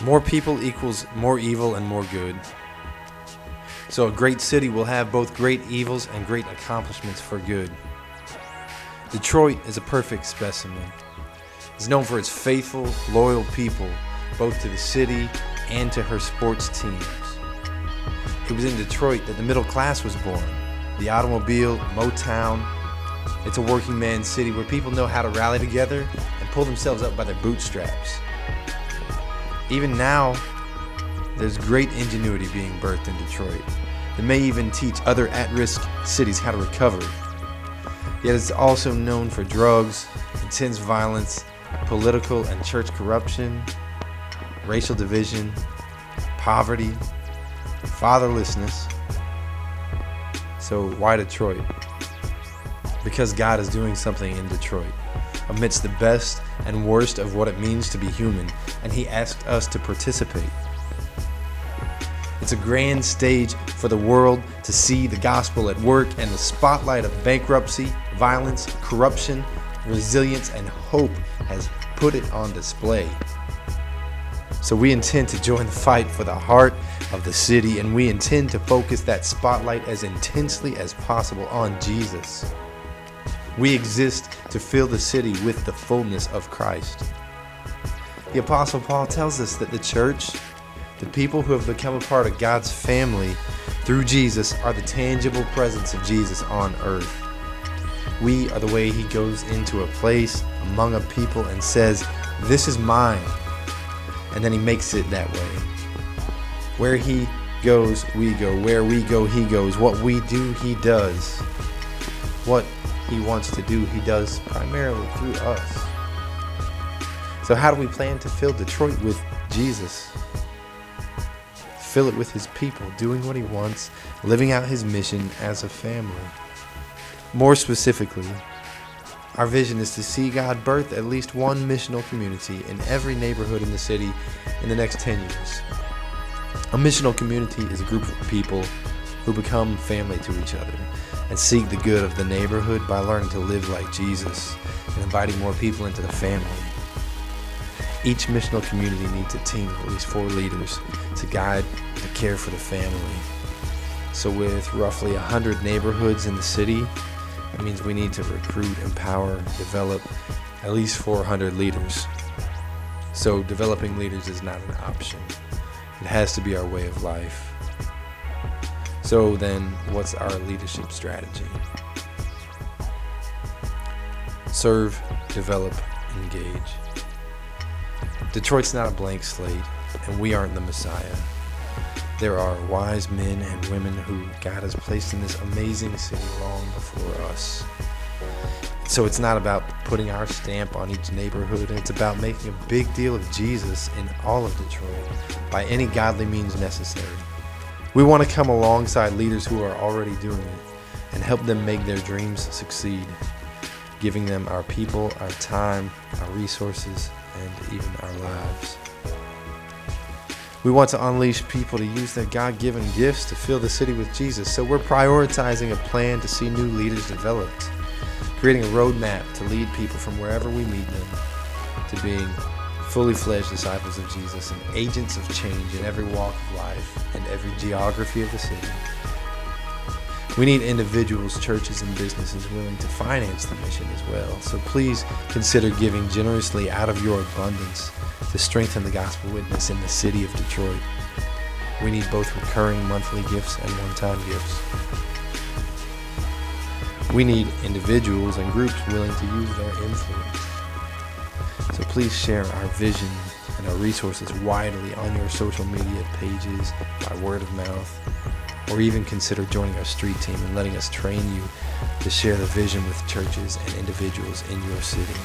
More people equals more evil and more good. So a great city will have both great evils and great accomplishments for good. Detroit is a perfect specimen. It's known for its faithful, loyal people, both to the city and to her sports teams. It was in Detroit that the middle class was born. The automobile, Motown. It's a working man's city where people know how to rally together and pull themselves up by their bootstraps. Even now, there's great ingenuity being birthed in Detroit that may even teach other at-risk cities how to recover. Yet it's also known for drugs, intense violence, political and church corruption, racial division, poverty, fatherlessness. So why Detroit? Because God is doing something in Detroit amidst the best and worst of what it means to be human, and He asked us to participate. It's a grand stage for the world to see the gospel at work, and the spotlight of bankruptcy, violence, corruption, resilience, and hope has put it on display. So we intend to join the fight for the heart of the city, and we intend to focus that spotlight as intensely as possible on Jesus. We exist to fill the city with the fullness of Christ. The Apostle Paul tells us that the church, the people who have become a part of God's family through Jesus, are the tangible presence of Jesus on earth. We are the way He goes into a place among a people and says, "This is mine." And then He makes it that way. Where He goes, we go. Where we go, He goes. What we do, He does. What He wants to do, He does primarily through us. So how do we plan to fill Detroit with Jesus? Fill it with His people, doing what He wants, living out His mission as a family. More specifically, our vision is to see God birth at least one missional community in every neighborhood in the city in the next 10 years. A missional community is a group of people who become family to each other and seek the good of the neighborhood by learning to live like Jesus and inviting more people into the family. Each missional community needs a team of at least 4 leaders to guide and care for the family. So with roughly 100 neighborhoods in the city, that means we need to recruit, empower, develop at least 400 leaders. So developing leaders is not an option. It has to be our way of life. So then, what's our leadership strategy? Serve, develop, engage. Detroit's not a blank slate, and we aren't the Messiah. There are wise men and women who God has placed in this amazing city long before us. So it's not about putting our stamp on each neighborhood. It's about making a big deal of Jesus in all of Detroit by any godly means necessary. We want to come alongside leaders who are already doing it and help them make their dreams succeed, giving them our people, our time, our resources, and even our lives. We want to unleash people to use their God-given gifts to fill the city with Jesus. So we're prioritizing a plan to see new leaders developed, creating a roadmap to lead people from wherever we meet them to being fully fledged disciples of Jesus and agents of change in every walk of life and every geography of the city. We need individuals, churches, and businesses willing to finance the mission as well. So please consider giving generously out of your abundance to strengthen the gospel witness in the city of Detroit. We need both recurring monthly gifts and one-time gifts. We need individuals and groups willing to use their influence. So please share our vision and our resources widely on your social media pages, by word of mouth, or even consider joining our street team and letting us train you to share the vision with churches and individuals in your city.